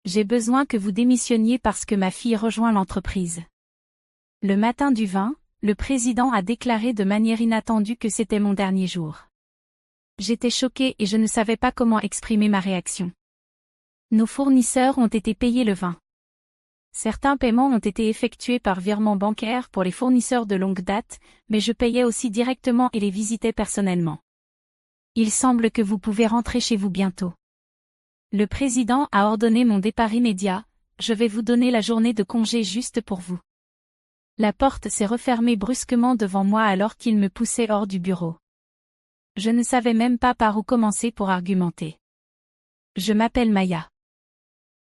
J'ai besoin que vous démissionniez parce que ma fille rejoint l'entreprise. Le matin du 20, le président a déclaré de manière inattendue que c'était mon dernier jour. J'étais choquée et je ne savais pas comment exprimer ma réaction. Nos fournisseurs ont été payés le 20. Certains paiements ont été effectués par virement bancaire pour les fournisseurs de longue date, mais je payais aussi directement et les visitais personnellement. Il semble que vous pouvez rentrer chez vous bientôt. Le président a ordonné mon départ immédiat, je vais vous donner la journée de congé juste pour vous. La porte s'est refermée brusquement devant moi alors qu'il me poussait hors du bureau. Je ne savais même pas par où commencer pour argumenter. Je m'appelle Maya.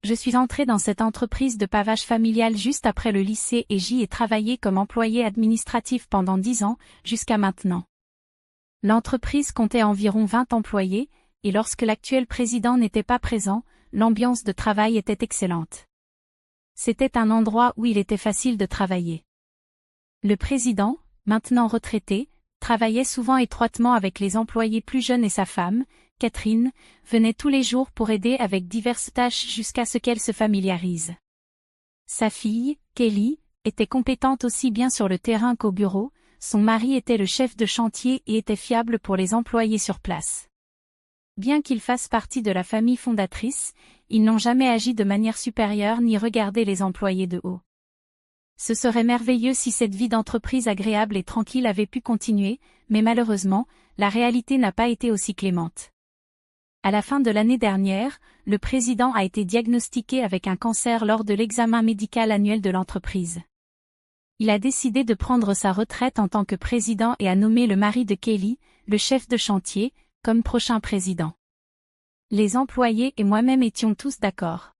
Je suis entrée dans cette entreprise de pavage familial juste après le lycée et j'y ai travaillé comme employée administrative pendant 10 ans, jusqu'à maintenant. L'entreprise comptait environ 20 employés, et lorsque l'actuel président n'était pas présent, l'ambiance de travail était excellente. C'était un endroit où il était facile de travailler. Le président, maintenant retraité, travaillait souvent étroitement avec les employés plus jeunes et sa femme, Catherine, venait tous les jours pour aider avec diverses tâches jusqu'à ce qu'elle se familiarise. Sa fille, Kelly, était compétente aussi bien sur le terrain qu'au bureau, son mari était le chef de chantier et était fiable pour les employés sur place. Bien qu'ils fassent partie de la famille fondatrice, ils n'ont jamais agi de manière supérieure ni regardé les employés de haut. Ce serait merveilleux si cette vie d'entreprise agréable et tranquille avait pu continuer, mais malheureusement, la réalité n'a pas été aussi clémente. À la fin de l'année dernière, le président a été diagnostiqué avec un cancer lors de l'examen médical annuel de l'entreprise. Il a décidé de prendre sa retraite en tant que président et a nommé le mari de Kelly, le chef de chantier, comme prochain président. Les employés et moi-même étions tous d'accord.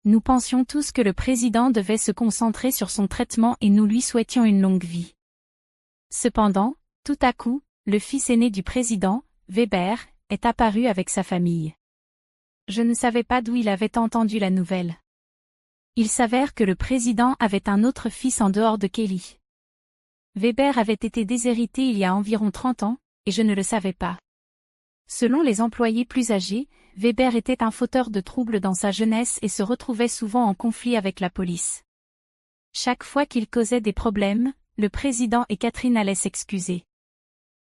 Nous pensions tous que le président devait se concentrer sur son traitement et nous lui souhaitions une longue vie. Cependant, tout à coup, le fils aîné du président, Weber, est apparu avec sa famille. Je ne savais pas d'où il avait entendu la nouvelle. Il s'avère que le président avait un autre fils en dehors de Kelly. Weber avait été déshérité il y a environ 30 ans, et je ne le savais pas. Selon les employés plus âgés, Weber était un fauteur de troubles dans sa jeunesse et se retrouvait souvent en conflit avec la police. Chaque fois qu'il causait des problèmes, le président et Catherine allaient s'excuser.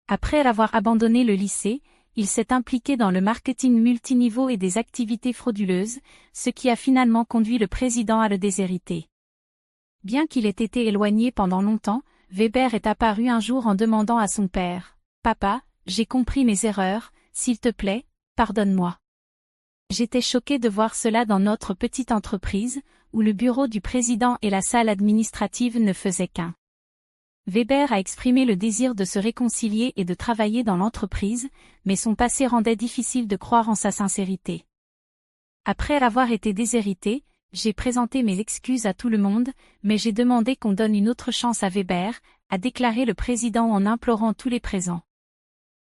Après avoir abandonné le lycée, il s'est impliqué dans le marketing multiniveau et des activités frauduleuses, ce qui a finalement conduit le président à le déshériter. Bien qu'il ait été éloigné pendant longtemps, Weber est apparu un jour en demandant à son père « Papa, j'ai compris mes erreurs, s'il te plaît, pardonne-moi. » J'étais choquée de voir cela dans notre petite entreprise, où le bureau du président et la salle administrative ne faisaient qu'un. Weber a exprimé le désir de se réconcilier et de travailler dans l'entreprise, mais son passé rendait difficile de croire en sa sincérité. Après avoir été déshérité, j'ai présenté mes excuses à tout le monde, mais j'ai demandé qu'on donne une autre chance à Weber, a déclaré le président en implorant tous les présents.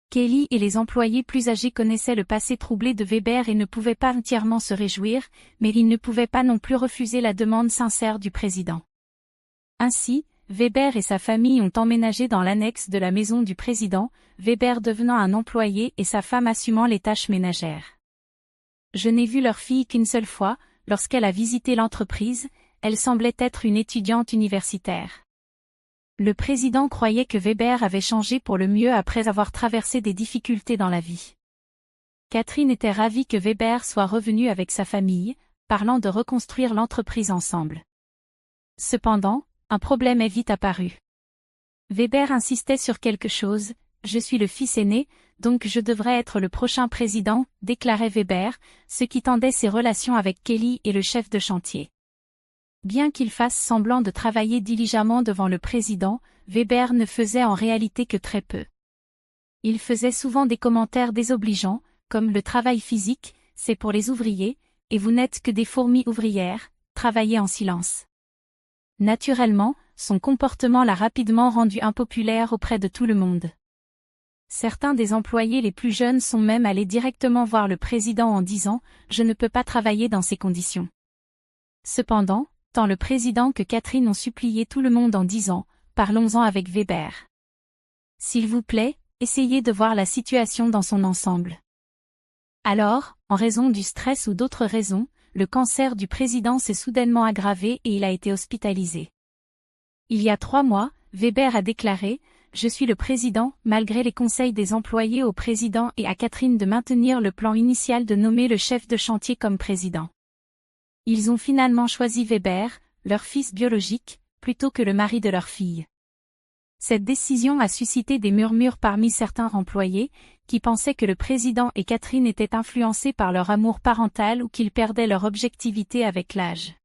Kelly et les employés plus âgés connaissaient le passé troublé de Weber et ne pouvaient pas entièrement se réjouir, mais ils ne pouvaient pas non plus refuser la demande sincère du président. Ainsi, Weber et sa famille ont emménagé dans l'annexe de la maison du président, Weber devenant un employé et sa femme assumant les tâches ménagères. Je n'ai vu leur fille qu'une seule fois, lorsqu'elle a visité l'entreprise, elle semblait être une étudiante universitaire. Le président croyait que Weber avait changé pour le mieux après avoir traversé des difficultés dans la vie. Catherine était ravie que Weber soit revenu avec sa famille, parlant de reconstruire l'entreprise ensemble. Cependant, un problème est vite apparu. Weber insistait sur quelque chose, « Je suis le fils aîné, donc je devrais être le prochain président », déclarait Weber, ce qui tendait ses relations avec Kelly et le chef de chantier. Bien qu'il fasse semblant de travailler diligemment devant le président, Weber ne faisait en réalité que très peu. Il faisait souvent des commentaires désobligeants, comme « le travail physique, c'est pour les ouvriers, et vous n'êtes que des fourmis ouvrières, travaillez en silence ». Naturellement, son comportement l'a rapidement rendu impopulaire auprès de tout le monde. Certains des employés les plus jeunes sont même allés directement voir le président en disant « Je ne peux pas travailler dans ces conditions ». Cependant, tant le président que Catherine ont supplié tout le monde en disant « Parlons-en avec Weber. S'il vous plaît, essayez de voir la situation dans son ensemble. » Alors, en raison du stress ou d'autres raisons, le cancer du président s'est soudainement aggravé et il a été hospitalisé. Il y a 3 mois, Weber a déclaré « Je suis le président » malgré les conseils des employés au président et à Catherine de maintenir le plan initial de nommer le chef de chantier comme président. Ils ont finalement choisi Weber, leur fils biologique, plutôt que le mari de leur fille. Cette décision a suscité des murmures parmi certains employés, qui pensaient que le président et Catherine étaient influencés par leur amour parental ou qu'ils perdaient leur objectivité avec l'âge.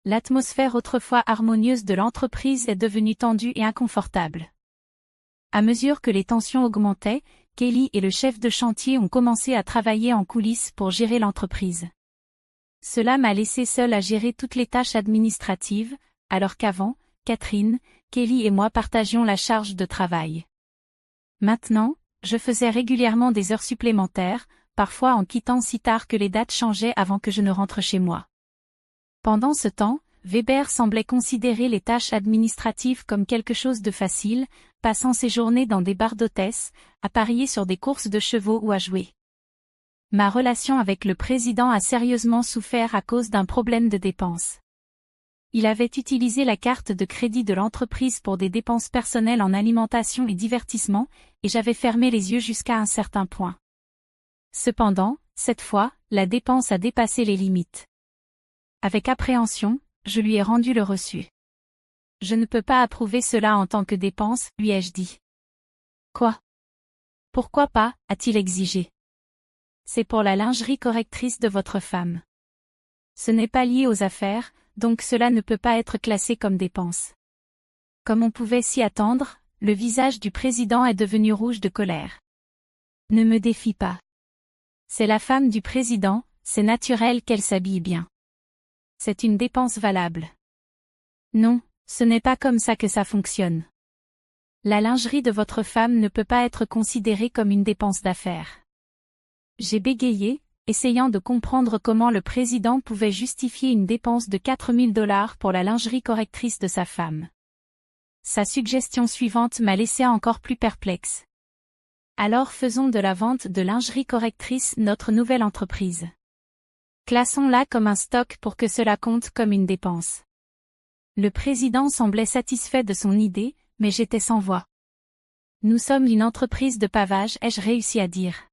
L'atmosphère autrefois harmonieuse de l'entreprise est devenue tendue et inconfortable. À mesure que les tensions augmentaient, Kelly et le chef de chantier ont commencé à travailler en coulisses pour gérer l'entreprise. Cela m'a laissé seule à gérer toutes les tâches administratives, alors qu'avant, Catherine, Kelly et moi partagions la charge de travail. Maintenant, je faisais régulièrement des heures supplémentaires, parfois en quittant si tard que les dates changeaient avant que je ne rentre chez moi. Pendant ce temps, Weber semblait considérer les tâches administratives comme quelque chose de facile, passant ses journées dans des bars d'hôtesse, à parier sur des courses de chevaux ou à jouer. Ma relation avec le président a sérieusement souffert à cause d'un problème de dépenses. Il avait utilisé la carte de crédit de l'entreprise pour des dépenses personnelles en alimentation et divertissement, et j'avais fermé les yeux jusqu'à un certain point. Cependant, cette fois, la dépense a dépassé les limites. Avec appréhension, je lui ai rendu le reçu. Je ne peux pas approuver cela en tant que dépense, lui ai-je dit. Quoi? Pourquoi pas, a-t-il exigé. C'est pour la lingerie correctrice de votre femme. Ce n'est pas lié aux affaires, donc cela ne peut pas être classé comme dépense. Comme on pouvait s'y attendre, le visage du président est devenu rouge de colère. Ne me défie pas. C'est la femme du président, c'est naturel qu'elle s'habille bien. C'est une dépense valable. Non, ce n'est pas comme ça que ça fonctionne. La lingerie de votre femme ne peut pas être considérée comme une dépense d'affaires. J'ai bégayé, essayant de comprendre comment le président pouvait justifier une dépense de $4000 pour la lingerie correctrice de sa femme. Sa suggestion suivante m'a laissé encore plus perplexe. Alors faisons de la vente de lingerie correctrice notre nouvelle entreprise. Classons-la comme un stock pour que cela compte comme une dépense. Le président semblait satisfait de son idée, mais j'étais sans voix. Nous sommes une entreprise de pavage, ai-je réussi à dire.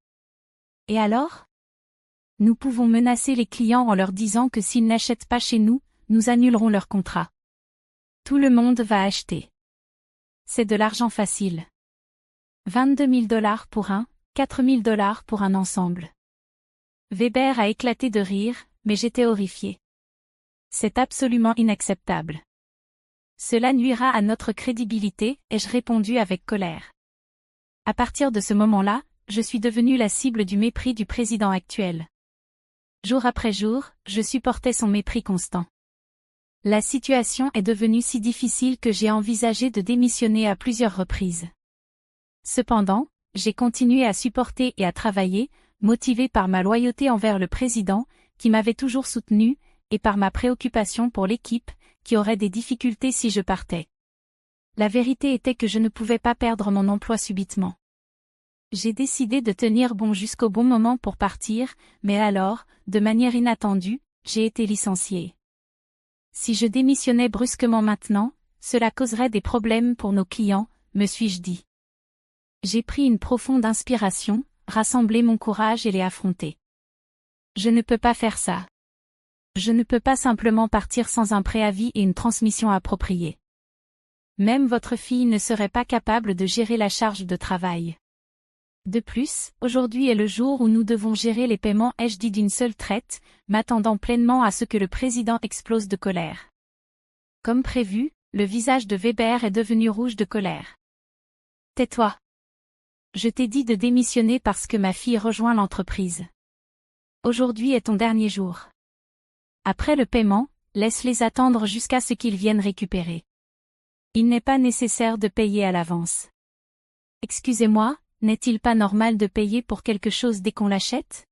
Et alors? Nous pouvons menacer les clients en leur disant que s'ils n'achètent pas chez nous, nous annulerons leur contrat. Tout le monde va acheter. C'est de l'argent facile. $22 000 pour un, $4000 pour un ensemble. Weber a éclaté de rire, mais j'étais horrifiée. C'est absolument inacceptable. Cela nuira à notre crédibilité, ai-je répondu avec colère. À partir de ce moment-là, je suis devenue la cible du mépris du président actuel. Jour après jour, je supportais son mépris constant. La situation est devenue si difficile que j'ai envisagé de démissionner à plusieurs reprises. Cependant, j'ai continué à supporter et à travailler, motivé par ma loyauté envers le président, qui m'avait toujours soutenu, et par ma préoccupation pour l'équipe, qui aurait des difficultés si je partais. La vérité était que je ne pouvais pas perdre mon emploi subitement. J'ai décidé de tenir bon jusqu'au bon moment pour partir, mais alors, de manière inattendue, j'ai été licenciée. Si je démissionnais brusquement maintenant, cela causerait des problèmes pour nos clients, me suis-je dit. J'ai pris une profonde inspiration, rassemblé mon courage et l'ai affronté. Je ne peux pas faire ça. Je ne peux pas simplement partir sans un préavis et une transmission appropriée. Même votre fille ne serait pas capable de gérer la charge de travail. De plus, aujourd'hui est le jour où nous devons gérer les paiements, ai-je dit d'une seule traite, m'attendant pleinement à ce que le président explose de colère. Comme prévu, le visage de Weber est devenu rouge de colère. Tais-toi. Je t'ai dit de démissionner parce que ma fille rejoint l'entreprise. Aujourd'hui est ton dernier jour. Après le paiement, laisse-les attendre jusqu'à ce qu'ils viennent récupérer. Il n'est pas nécessaire de payer à l'avance. Excusez-moi, n'est-il pas normal de payer pour quelque chose dès qu'on l'achète?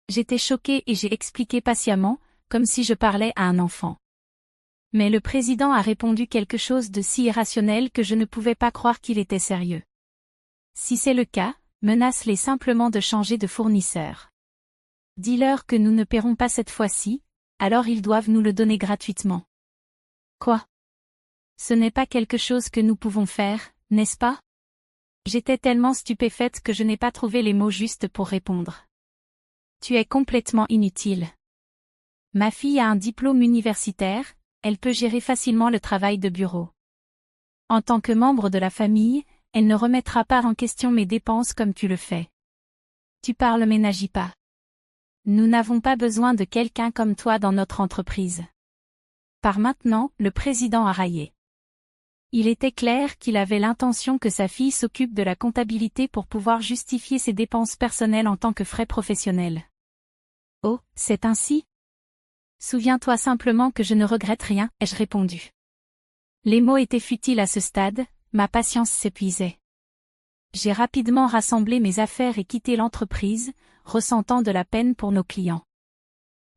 J'étais choquée et j'ai expliqué patiemment, comme si je parlais à un enfant. Mais le président a répondu quelque chose de si irrationnel que je ne pouvais pas croire qu'il était sérieux. Si c'est le cas, menace-les simplement de changer de fournisseur. Dis-leur que nous ne paierons pas cette fois-ci, alors ils doivent nous le donner gratuitement. Quoi? Ce n'est pas quelque chose que nous pouvons faire, n'est-ce pas? J'étais tellement stupéfaite que je n'ai pas trouvé les mots justes pour répondre. Tu es complètement inutile. Ma fille a un diplôme universitaire, elle peut gérer facilement le travail de bureau. En tant que membre de la famille, elle ne remettra pas en question mes dépenses comme tu le fais. Tu parles mais n'agis pas. Nous n'avons pas besoin de quelqu'un comme toi dans notre entreprise. Par maintenant, le président a raillé. Il était clair qu'il avait l'intention que sa fille s'occupe de la comptabilité pour pouvoir justifier ses dépenses personnelles en tant que frais professionnels. Oh, c'est ainsi? Souviens-toi simplement que je ne regrette rien, ai-je répondu. Les mots étaient futiles à ce stade, ma patience s'épuisait. J'ai rapidement rassemblé mes affaires et quitté l'entreprise, ressentant de la peine pour nos clients.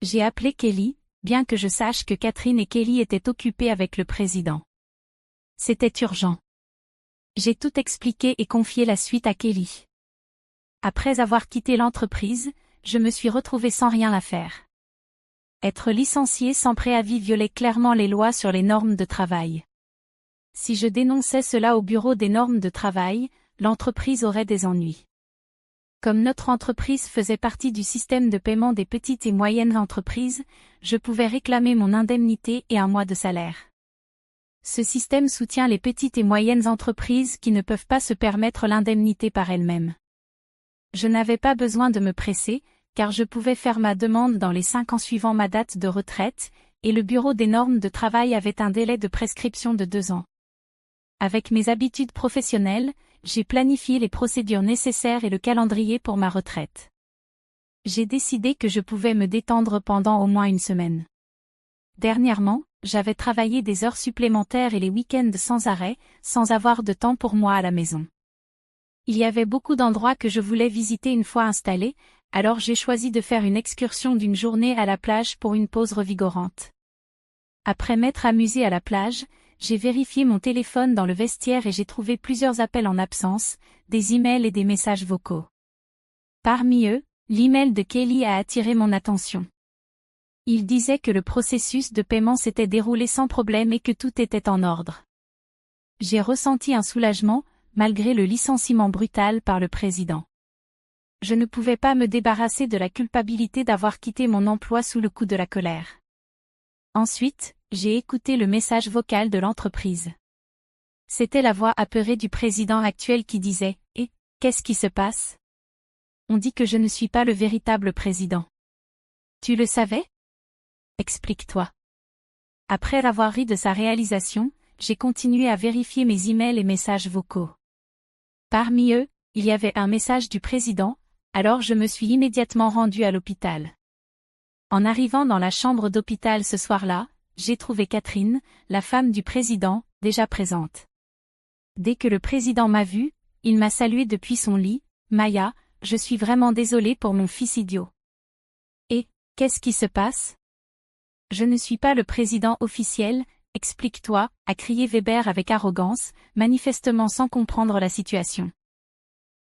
J'ai appelé Kelly, bien que je sache que Catherine et Kelly étaient occupées avec le président. C'était urgent. J'ai tout expliqué et confié la suite à Kelly. Après avoir quitté l'entreprise, je me suis retrouvée sans rien à faire. Être licencié sans préavis violait clairement les lois sur les normes de travail. Si je dénonçais cela au bureau des normes de travail, l'entreprise aurait des ennuis. Comme notre entreprise faisait partie du système de paiement des petites et moyennes entreprises, je pouvais réclamer mon indemnité et un mois de salaire. Ce système soutient les petites et moyennes entreprises qui ne peuvent pas se permettre l'indemnité par elles-mêmes. Je n'avais pas besoin de me presser, car je pouvais faire ma demande dans les 5 ans suivant ma date de retraite, et le bureau des normes de travail avait un délai de prescription de 2 ans. Avec mes habitudes professionnelles, j'ai planifié les procédures nécessaires et le calendrier pour ma retraite. J'ai décidé que je pouvais me détendre pendant au moins une semaine. Dernièrement, j'avais travaillé des heures supplémentaires et les week-ends sans arrêt, sans avoir de temps pour moi à la maison. Il y avait beaucoup d'endroits que je voulais visiter une fois installé, alors j'ai choisi de faire une excursion d'une journée à la plage pour une pause revigorante. Après m'être amusé à la plage, j'ai vérifié mon téléphone dans le vestiaire et j'ai trouvé plusieurs appels en absence, des emails et des messages vocaux. Parmi eux, l'email de Kelly a attiré mon attention. Il disait que le processus de paiement s'était déroulé sans problème et que tout était en ordre. J'ai ressenti un soulagement, malgré le licenciement brutal par le président. Je ne pouvais pas me débarrasser de la culpabilité d'avoir quitté mon emploi sous le coup de la colère. Ensuite, j'ai écouté le message vocal de l'entreprise. C'était la voix apeurée du président actuel qui disait « Eh, qu'est-ce qui se passe? On dit que je ne suis pas le véritable président. Tu le savais? Explique-toi. » Après avoir ri de sa réalisation, j'ai continué à vérifier mes emails et messages vocaux. Parmi eux, il y avait un message du président, alors je me suis immédiatement rendue à l'hôpital. En arrivant dans la chambre d'hôpital ce soir-là, j'ai trouvé Catherine, la femme du président, déjà présente. Dès que le président m'a vue, il m'a salué depuis son lit. « Maya, je suis vraiment désolée pour mon fils idiot. »« Et, qu'est-ce qui se passe? »« Je ne suis pas le président officiel, explique-toi, » a crié Weber avec arrogance, manifestement sans comprendre la situation.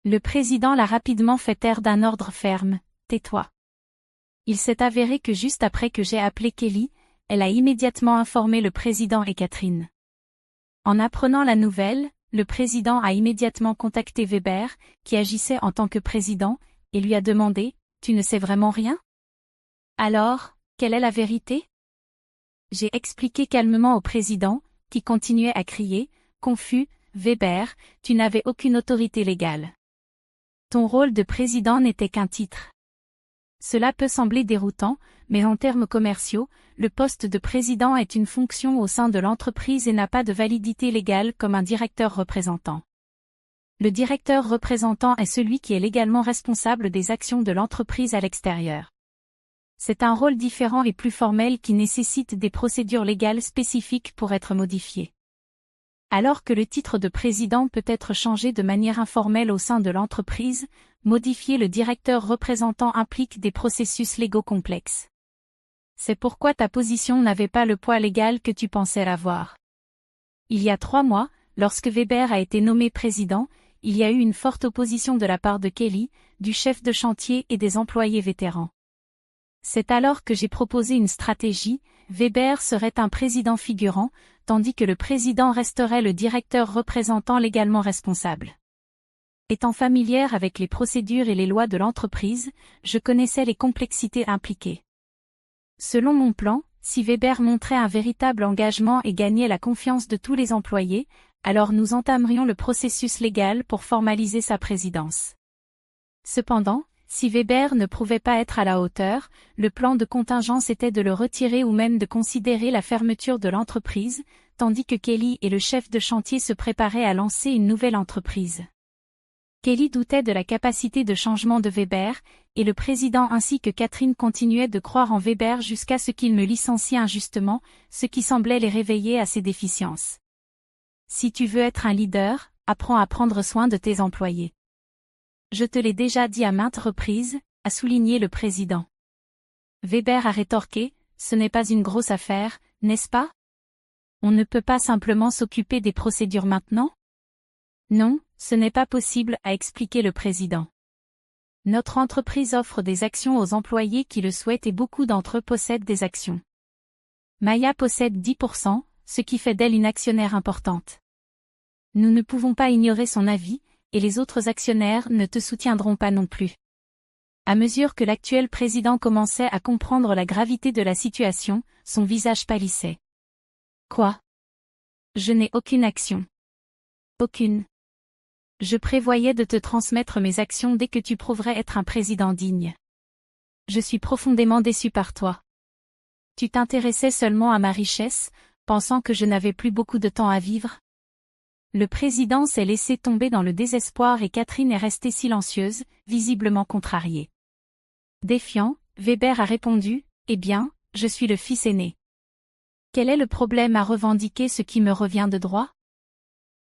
Le président l'a rapidement fait taire d'un ordre ferme, « Tais-toi. » Il s'est avéré que juste après que j'ai appelé Kelly, elle a immédiatement informé le président et Catherine. En apprenant la nouvelle, le président a immédiatement contacté Weber, qui agissait en tant que président, et lui a demandé « Tu ne sais vraiment rien? Alors, quelle est la vérité ?» J'ai expliqué calmement au président, qui continuait à crier, confus, « Weber, tu n'avais aucune autorité légale. Ton rôle de président n'était qu'un titre. » Cela peut sembler déroutant, mais en termes commerciaux, le poste de président est une fonction au sein de l'entreprise et n'a pas de validité légale comme un directeur représentant. Le directeur représentant est celui qui est légalement responsable des actions de l'entreprise à l'extérieur. C'est un rôle différent et plus formel qui nécessite des procédures légales spécifiques pour être modifié. Alors que le titre de président peut être changé de manière informelle au sein de l'entreprise, modifier le directeur représentant implique des processus légaux complexes. C'est pourquoi ta position n'avait pas le poids légal que tu pensais l'avoir. Il y a 3 mois, lorsque Weber a été nommé président, il y a eu une forte opposition de la part de Kelly, du chef de chantier et des employés vétérans. C'est alors que j'ai proposé une stratégie, Weber serait un président figurant, tandis que le président resterait le directeur représentant légalement responsable. Étant familière avec les procédures et les lois de l'entreprise, je connaissais les complexités impliquées. Selon mon plan, si Weber montrait un véritable engagement et gagnait la confiance de tous les employés, alors nous entamerions le processus légal pour formaliser sa présidence. Cependant, si Weber ne prouvait pas être à la hauteur, le plan de contingence était de le retirer ou même de considérer la fermeture de l'entreprise, tandis que Kelly et le chef de chantier se préparaient à lancer une nouvelle entreprise. Kelly doutait de la capacité de changement de Weber, et le président ainsi que Catherine continuaient de croire en Weber jusqu'à ce qu'il me licencie injustement, ce qui semblait les réveiller à ses déficiences. Si tu veux être un leader, apprends à prendre soin de tes employés. Je te l'ai déjà dit à maintes reprises, a souligné le président. Weber a rétorqué, ce n'est pas une grosse affaire, n'est-ce pas? On ne peut pas simplement s'occuper des procédures maintenant? Non, ce n'est pas possible, a expliqué le président. Notre entreprise offre des actions aux employés qui le souhaitent et beaucoup d'entre eux possèdent des actions. Maya possède 10%, ce qui fait d'elle une actionnaire importante. Nous ne pouvons pas ignorer son avis, et les autres actionnaires ne te soutiendront pas non plus. À mesure que l'actuel président commençait à comprendre la gravité de la situation, son visage pâlissait. Quoi? Je n'ai aucune action. Aucune. Je prévoyais de te transmettre mes actions dès que tu prouverais être un président digne. Je suis profondément déçu par toi. Tu t'intéressais seulement à ma richesse, pensant que je n'avais plus beaucoup de temps à vivre? Le président s'est laissé tomber dans le désespoir et Catherine est restée silencieuse, visiblement contrariée. Défiant, Weber a répondu, « Eh bien, je suis le fils aîné. Quel est le problème à revendiquer ce qui me revient de droit?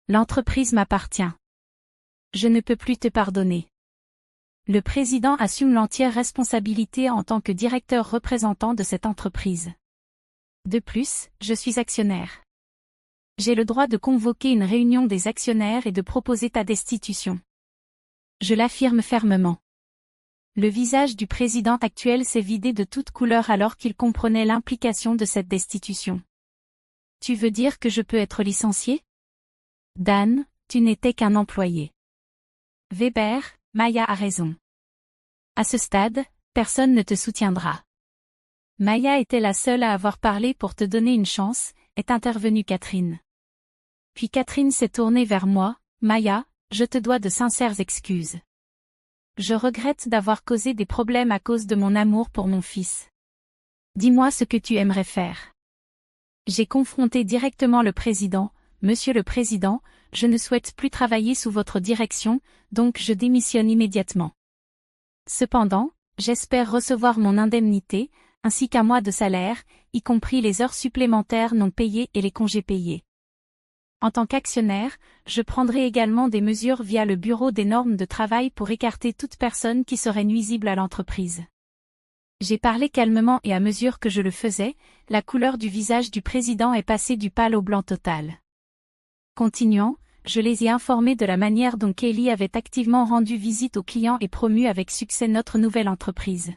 L'entreprise m'appartient. Je ne peux plus te pardonner. » Le président assume l'entière responsabilité en tant que directeur représentant de cette entreprise. De plus, je suis actionnaire. J'ai le droit de convoquer une réunion des actionnaires et de proposer ta destitution. Je l'affirme fermement. Le visage du président actuel s'est vidé de toute couleur alors qu'il comprenait l'implication de cette destitution. Tu veux dire que je peux être licencié? Dan, tu n'étais qu'un employé. Weber, Maya a raison. À ce stade, personne ne te soutiendra. Maya était la seule à avoir parlé pour te donner une chance, est intervenue Catherine. Puis Catherine s'est tournée vers moi, Maya, je te dois de sincères excuses. Je regrette d'avoir causé des problèmes à cause de mon amour pour mon fils. Dis-moi ce que tu aimerais faire. J'ai confronté directement le président, Monsieur le Président, je ne souhaite plus travailler sous votre direction, donc je démissionne immédiatement. Cependant, j'espère recevoir mon indemnité, ainsi qu'un mois de salaire, y compris les heures supplémentaires non payées et les congés payés. En tant qu'actionnaire, je prendrai également des mesures via le Bureau des normes de travail pour écarter toute personne qui serait nuisible à l'entreprise. J'ai parlé calmement et à mesure que je le faisais, la couleur du visage du président est passée du pâle au blanc total. Continuant, je les ai informés de la manière dont Kelly avait activement rendu visite aux clients et promu avec succès notre nouvelle entreprise.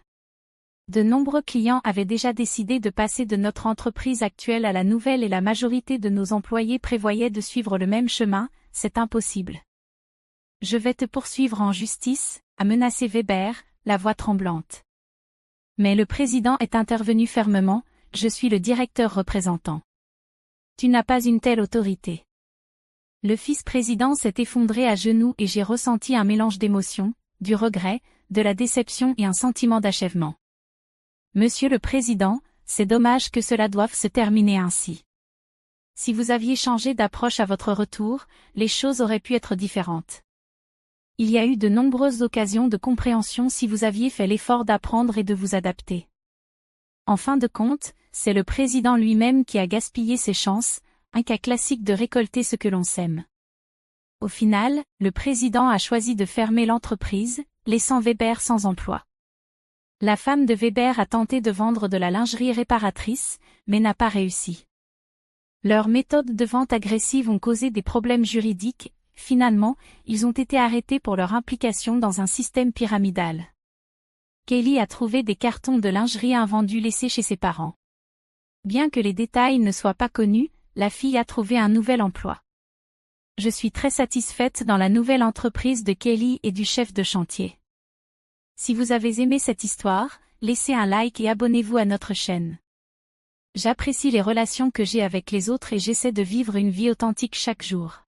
De nombreux clients avaient déjà décidé de passer de notre entreprise actuelle à la nouvelle et la majorité de nos employés prévoyaient de suivre le même chemin, c'est impossible. Je vais te poursuivre en justice, a menacé Weber, la voix tremblante. Mais le président est intervenu fermement, je suis le directeur représentant. Tu n'as pas une telle autorité. Le vice-président s'est effondré à genoux et j'ai ressenti un mélange d'émotions, du regret, de la déception et un sentiment d'achèvement. Monsieur le Président, c'est dommage que cela doive se terminer ainsi. Si vous aviez changé d'approche à votre retour, les choses auraient pu être différentes. Il y a eu de nombreuses occasions de compréhension si vous aviez fait l'effort d'apprendre et de vous adapter. En fin de compte, c'est le président lui-même qui a gaspillé ses chances, un cas classique de récolter ce que l'on sème. Au final, le président a choisi de fermer l'entreprise, laissant Weber sans emploi. La femme de Weber a tenté de vendre de la lingerie réparatrice, mais n'a pas réussi. Leurs méthodes de vente agressive ont causé des problèmes juridiques, finalement, ils ont été arrêtés pour leur implication dans un système pyramidal. Kaylee a trouvé des cartons de lingerie invendus laissés chez ses parents. Bien que les détails ne soient pas connus, la fille a trouvé un nouvel emploi. Je suis très satisfaite dans la nouvelle entreprise de Kaylee et du chef de chantier. Si vous avez aimé cette histoire, laissez un like et abonnez-vous à notre chaîne. J'apprécie les relations que j'ai avec les autres et j'essaie de vivre une vie authentique chaque jour.